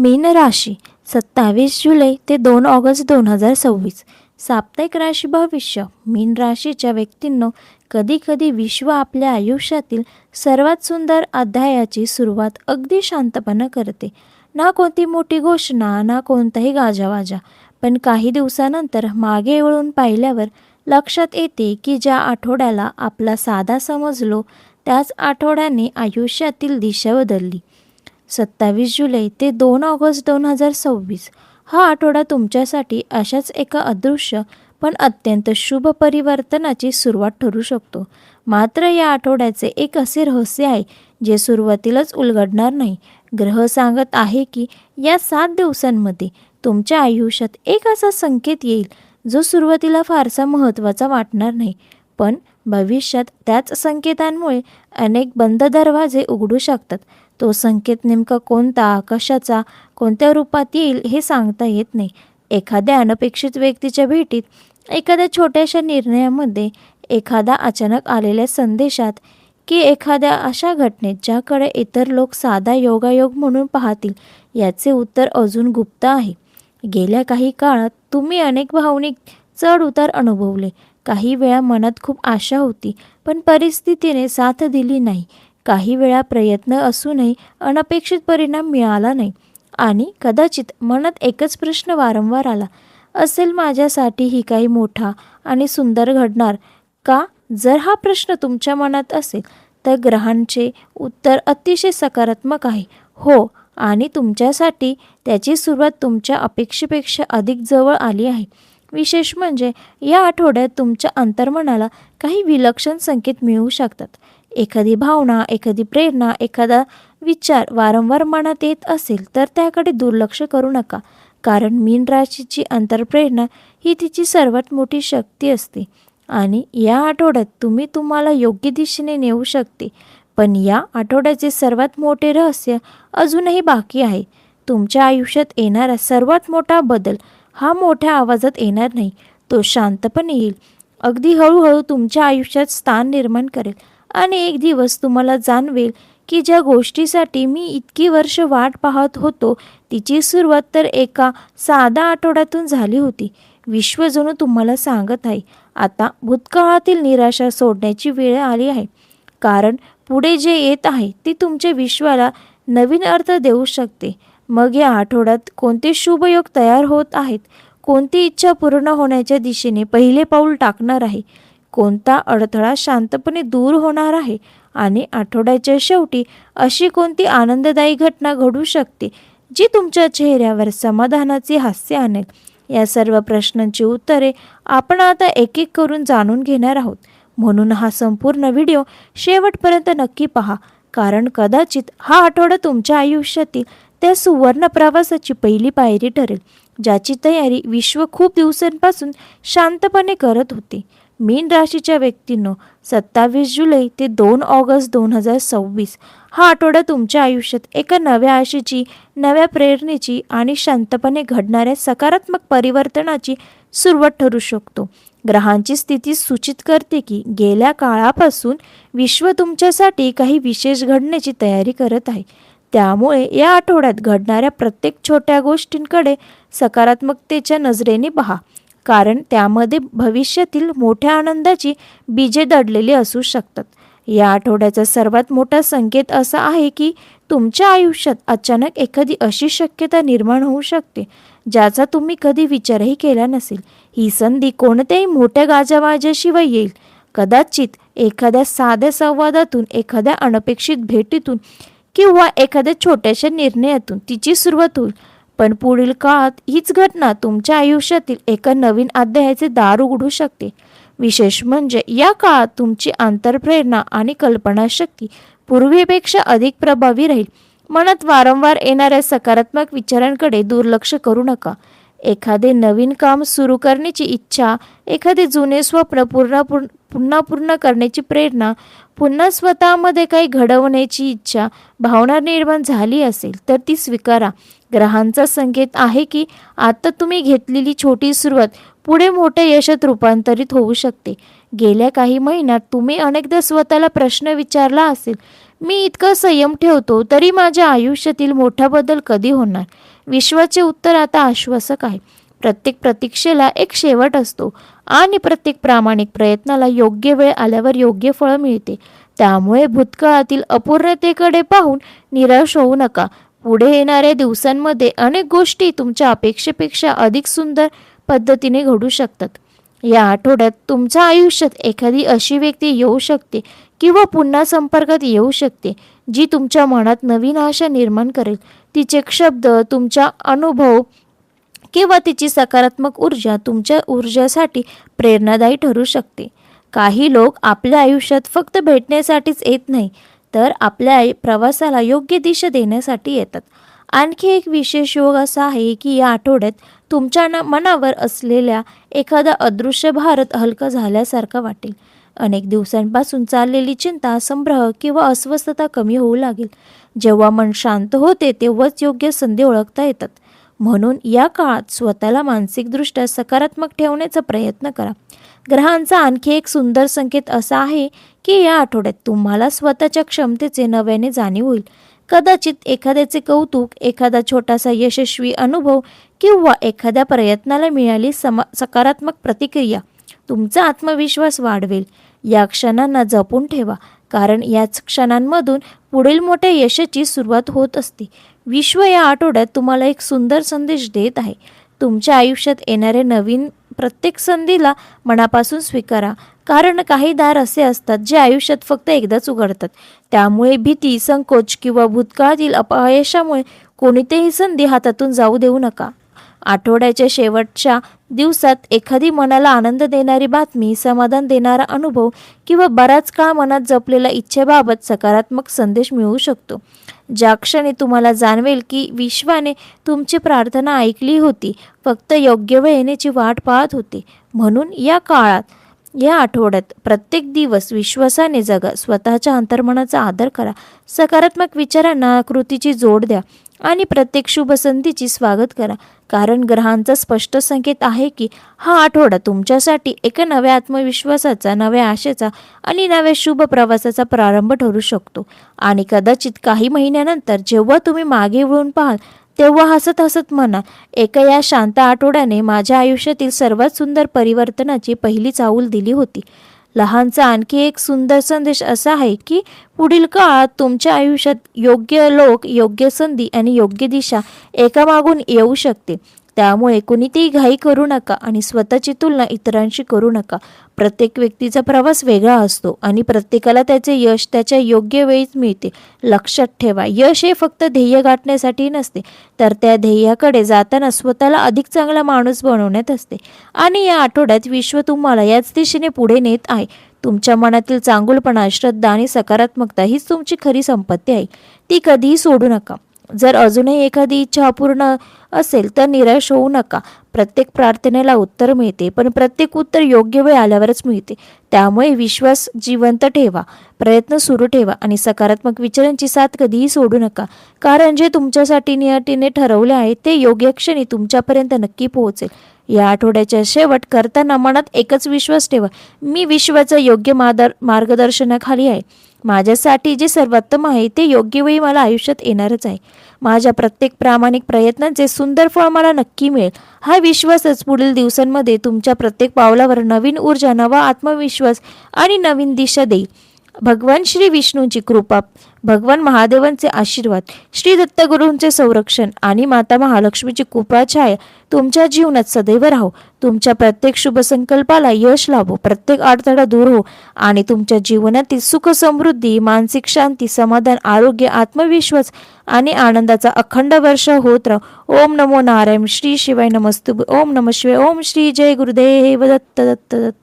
मीन राशी 27 जुलै ते 2 ऑगस्ट 2026. साप्ताहिक राशी भविष्य. मीन राशीच्या व्यक्तींनो, कधी कधी विश्व आपल्या आयुष्यातील सर्वात सुंदर अध्यायाची सुरुवात अगदी शांतपणे करते. ना कोणती मोठी घोषणा, ना कोणताही गाजावाजा. पण काही दिवसानंतर मागे वळून पाहिल्यावर लक्षात येते की ज्या आठवड्याला आपला साधा समजलो, त्याच आठवड्याने आयुष्यातील दिशा बदलली. 27 जुलै ते 2 ऑगस्ट 2026 हा आठवडा तुमच्यासाठी अशाच एका अदृश्य पण अत्यंत शुभ परिवर्तनाची सुरुवात ठरू शकतो. मात्र या आठवड्याचे एक असे रहस्य आहे जे सुरुवातीलाच उलगडणार नाही. ग्रह सांगत आहे की या 7 दिवसांमध्ये तुमच्या आयुष्यात एक असा संकेत येईल जो सुरुवातीला फारसा महत्त्वाचा वाटणार नाही, पण भविष्यात त्याच संकेतांमुळे अनेक बंद दरवाजे उघडू शकतात. तो संकेत नेमका कोणता, कशाचा, कोणत्या रूपात येईल हे सांगता येत नाही. एखाद्या अनपेक्षित व्यक्तीच्या भेटीत, एखाद्या छोट्याशा निर्णयामध्ये, एखाद्या अचानक आलेल्या संदेशात की एखाद्या अशा घटनेत ज्याकडे इतर लोक साधा योगायोग म्हणून पाहतील, याचे उत्तर अजून गुप्त आहे. गेल्या काही काळात तुम्ही अनेक भावनिक चढ उतार अनुभवले. काही वेळा मनात खूप आशा होती, पण परिस्थितीने साथ दिली नाही. काही वेळा प्रयत्न असूनही अनपेक्षित परिणाम मिळाला नाही. आणि कदाचित मनात एकच प्रश्न वारंवार आला असेल, माझ्यासाठी ही काही मोठा आणि सुंदर घडणार का? जर हा प्रश्न तुमच्या मनात असेल तर ग्रहांचे उत्तर अतिशय सकारात्मक आहे. हो, आणि तुमच्यासाठी त्याची सुरुवात तुमच्या अपेक्षेपेक्षा अधिक जवळ आली आहे. विशेष म्हणजे या आठवड्यात तुमच्या अंतर्मनाला काही विलक्षण संकेत मिळू शकतात. एखादी भावना, एखादी प्रेरणा, एखादा विचार वारंवार मनात येत असेल तर त्याकडे दुर्लक्ष करू नका. कारण मीन राशीची अंतर्प्रेरणा ही तिची सर्वात मोठी शक्ती असते आणि या आठवड्यात तुम्हाला योग्य दिशेने नेऊ शकते. पण या आठवड्याचे सर्वात मोठे रहस्य अजूनही बाकी आहे. तुमच्या आयुष्यात येणारा सर्वात मोठा बदल हा मोठ्या आवाजात येणार नाही, तो शांतपणे येईल. अगदी हळूहळू तुमच्या आयुष्यात स्थान निर्माण करेल आणि एक दिवस तुम्हाला जाणवेल की ज्या गोष्टीसाठी मी इतकी वर्ष वाट पाहत होतो, तिची सुरुवात तर एका साधा आठवड्यातून झाली होती. विश्व जणू तुम्हाला सांगत आहे, आता भूतकाळातील निराशा सोडण्याची वेळ आली आहे. कारण पुढे जे येत आहे ते तुमच्या विश्वाला नवीन अर्थ देऊ शकते. मग या आठवड्यात कोणते शुभ योग तयार होत आहेत? कोणती इच्छा पूर्ण होण्याच्या दिशेने पहिले पाऊल टाकणार आहे? कोणता अडथळा शांतपणे दूर होणार आहे? आणि आठवड्याच्या शेवटी अशी कोणती आनंददायी घटना घडू शकते जी तुमच्या चेहऱ्यावर समाधानाचे हास्य आणेल? या सर्व प्रश्नांची उत्तरे आपण आता एक एक करून जाणून घेणार आहोत. म्हणून हा संपूर्ण व्हिडिओ शेवटपर्यंत नक्की पहा, कारण कदाचित हा आठवडा तुमच्या आयुष्यातील त्या सुवर्ण प्रवासाची पहिली पायरी ठरेल, ज्याची तयारी विश्व खूप दिवसांपासून शांतपणे करत होते. मीन राशीच्या व्यक्तींनो, 27 जुलै ते 2 ऑगस्ट 2026 हा आठवडा तुमच्या आयुष्यात एका नव्या आशेची, नव्या प्रेरणेची आणि शांतपणे घडणाऱ्या सकारात्मक परिवर्तनाची सुरुवात ठरू शकतो. ग्रहांची स्थिती सूचित करते की गेल्या काळापासून विश्व तुमच्यासाठी काही विशेष घडण्याची तयारी करत आहे. त्यामुळे या आठवड्यात घडणाऱ्या प्रत्येक छोट्या गोष्टींकडे सकारात्मकतेच्या नजरेने पहा, कारण त्यामध्ये भविष्यातील मोठ्या आनंदाची बीजे दडलेली असू शकतात. या आठवड्याचा सर्वात मोठा संकेत असा आहे की तुमच्या आयुष्यात अचानक एखादी अशी शक्यता निर्माण होऊ शकते ज्याचा तुम्ही कधी विचारही केला नसेल. ही संधी कोणत्याही मोठ्या गाजावाजाशिवाय येईल. कदाचित एखाद्या साध्या संवादातून, एखाद्या अनपेक्षित भेटीतून किंवा एखाद्या छोट्याशा निर्णयातून तिची सुरुवात होईल. पण पुढील काळात हीच घटना तुमच्या आयुष्यातील एका नवीन अध्यायाचे दार उघडू शकते. विशेष म्हणजे या काळात तुमची अंतर्प्रेरणा आणि कल्पनाशक्ती पूर्वीपेक्षा अधिक प्रभावी राहील. मनात वारंवार येणाऱ्या सकारात्मक विचारांकडे दुर्लक्ष करू नका. एखादे नवीन काम सुरू करण्याची इच्छा, एखादे जुने स्वप्न पुन्हा पूर्ण करण्याची प्रेरणा, पुन्हा स्वतःमध्ये काही घडवण्याची इच्छा, भावना निर्माण झाली असेल तर ती स्वीकारा. ग्रहांचा संकेत आहे की आता तुम्ही घेतलेली छोटी सुरुवात पुढे मोठ्या यशात रूपांतरित होऊ शकते. गेल्या काही महिन्यात तुम्ही अनेकदा स्वतःला प्रश्न विचारला असेल, मी इतका संयम ठेवतो तरी माझ्या आयुष्यातील मोठा बदल कधी होणार? विश्वाचे उत्तर आता आश्वासक आहे. प्रत्येक प्रतीक्षेला एक शेवट असतो आणि प्रत्येक प्रामाणिक प्रयत्नाला योग्य वेळ आल्यावर योग्य फळ मिळते. त्यामुळे भूतकाळातील अपूर्णतेकडे पाहून निराश होऊ नका. पुढे येणाऱ्या दिवसांमध्ये अनेक गोष्टी तुमच्या अपेक्षेपेक्षा अधिक सुंदर पद्धतीने घडू शकतात. या आठवड्यात तुमच्या आयुष्यात एखादी अशी व्यक्ती येऊ शकते किंवा पुन्हा संपर्कात येऊ शकते जी तुमच्या मनात नवीन आशा निर्माण करेल. तिचे शब्द, तुमचा अनुभव किंवा तिची सकारात्मक ऊर्जा तुमच्या ऊर्जासाठी प्रेरणादायी ठरू शकते. काही लोक आपल्या आयुष्यात फक्त भेटण्यासाठीच येत नाही, तर आपल्या प्रवासाला योग्य दिशा देण्यासाठी येतात. आणखी एक विशेष योग असा आहे की या आठवड्यात तुमच्या मनावर असलेल्या एखादा अदृश्य भार हलका झाल्यासारखा वाटेल. अनेक दिवसांपासून चाललेली चिंता, संभ्रम किंवा अस्वस्थता कमी होऊ लागेल. जेव्हा मन शांत होते तेव्हाच योग्य संधी ओळखता येतात. म्हणून या काळात स्वतःला मानसिकदृष्ट्या सकारात्मक ठेवण्याचा प्रयत्न करा. ग्रहांचा आणखी एक सुंदर संकेत असा आहे की या आठवड्यात तुम्हाला स्वतःच्या क्षमतेचे नव्याने जाणीव होईल. कदाचित एखाद्याचे कौतुक, एखादा छोटासा यशस्वी अनुभव किंवा एखाद्या प्रयत्नाला मिळाली सकारात्मक प्रतिक्रिया तुमचा आत्मविश्वास वाढवेल. या क्षणांना जपून ठेवा, कारण याच क्षणांमधून पुढील मोठ्या यशाची सुरुवात होत असते. विश्व या आठवड्यात तुम्हाला एक सुंदर संदेश देत आहे. तुमच्या आयुष्यात येणाऱ्या नवीन प्रत्येक संधीला मनापासून स्वीकारा, कारण काही दार असे असतात जे आयुष्यात फक्त एकदाच उघडतात. त्यामुळे भीती, संकोच किंवा भूतकाळातील अपयशामुळे कोणतीही संधी हातातून जाऊ देऊ नका. आठवड्याच्या शेवटच्या दिवसात एखादी मनाला आनंद देणारी बातमी, समाधान देणारा अनुभव किंवा बराच काळ मनात जपलेल्या इच्छेबाबत सकारात्मक संदेश मिळू शकतो. ज्या क्षणी तुम्हाला जाणवेल की विश्वाने तुमची प्रार्थना ऐकली होती, फक्त योग्य वेळ येण्याची वाट पाहत होते. म्हणून या आठवड्यात प्रत्येक दिवस विश्वासाने जगा. स्वतःच्या अंतर्मनाचा आदर करा. सकारात्मक विचारांना कृतीची जोड द्या आणि प्रत्येक शुभ संधीची स्वागत करा, कारण ग्रहांचा स्पष्ट संकेत आहे की हा आठवडा तुमच्यासाठी एका नव्या आत्मविश्वासाचा, नव्या आशेचा आणि नव्या शुभ प्रवासाचा प्रारंभ ठरू शकतो. आणि कदाचित काही महिन्यानंतर जेव्हा तुम्ही मागे वळून पाहाल तेव्हा हसत हसत म्हणा, एका या शांत आठवड्याने माझ्या आयुष्यातील सर्वात सुंदर परिवर्तनाची पहिली चाहूल दिली होती. लहानचा आणखी एक सुंदर संदेश असा आहे की पुढील काळात तुमच्या आयुष्यात योग्य लोक, योग्य संधी आणि योग्य दिशा एकामागून येऊ शकते. त्यामुळे कोणतीही घाई करू नका आणि स्वतःची तुलना इतरांशी करू नका. प्रत्येक व्यक्तीचा प्रवास वेगळा असतो आणि प्रत्येकाला त्याचे यश त्याच्या योग्य वेळीच मिळते. लक्षात ठेवा, यश हे फक्त ध्येय गाठण्यासाठी नसते, तर त्या ध्येयाकडे जाताना स्वतःला अधिक चांगला माणूस बनवण्यात असते. आणि या आठवड्यात विश्व तुम्हाला याच दिशेने पुढे नेत आहे. तुमच्या मनातील चांगुलपणा, श्रद्धा आणि सकारात्मकता हीच तुमची खरी संपत्ती आहे. ती कधीही सोडू नका. जर अजूनही एखादी इच्छा अपूर्ण असेल तर निराश होऊ नका. प्रत्येक प्रार्थनेला उत्तर मिळते, पण प्रत्येक उत्तर योग्य वेळ आल्यावरच मिळते. त्यामुळे विश्वास जिवंत ठेवा, प्रयत्न सुरू ठेवा आणि सकारात्मक विचारांची साथ कधीही सोडू नका, कारण जे तुमच्यासाठी नियतीने ठरवले आहे ते योग्य क्षणी तुमच्यापर्यंत नक्की पोहोचेल. या आठवड्याच्या शेवट करताना मनात एकच विश्वास ठेवा, मी विश्वाच्या योग्य मार्गदर्शनाखाली आहे. माझ्यासाठी जे सर्वोत्तम आहे ते योग्य वेळी मला आयुष्यात येणारच आहे. माझ्या प्रत्येक प्रामाणिक प्रयत्नांचे सुंदर फळ मला नक्की मिळेल. हा विश्वासच पुढील दिवसांमध्ये तुमच्या प्रत्येक पावलावर नवीन ऊर्जा, नवा आत्मविश्वास आणि नवीन दिशा देईल. भगवान श्री विष्णूंची कृपा, भगवान महादेवांचे आशीर्वाद, श्री दत्तगुरूंचे संरक्षण आणि माता महालक्ष्मीची कृपा छाया तुमच्या जीवनात सदैव राहो. तुमच्या प्रत्येक शुभ संकल्पाला यश लाभो, प्रत्येक अडथळा दूर हो आणि तुमच्या जीवनातील सुख, समृद्धी, मानसिक शांती, समाधान, आरोग्य, आत्मविश्वास आणि आनंदाचा अखंड वर्षा होत राहो. ओम नमो नारायण. श्री शिवाय नमस्तुभ्यं. ओम नमः शिवाय. ओम श्री जय गुरुदेव दत्त दत्त दत्त.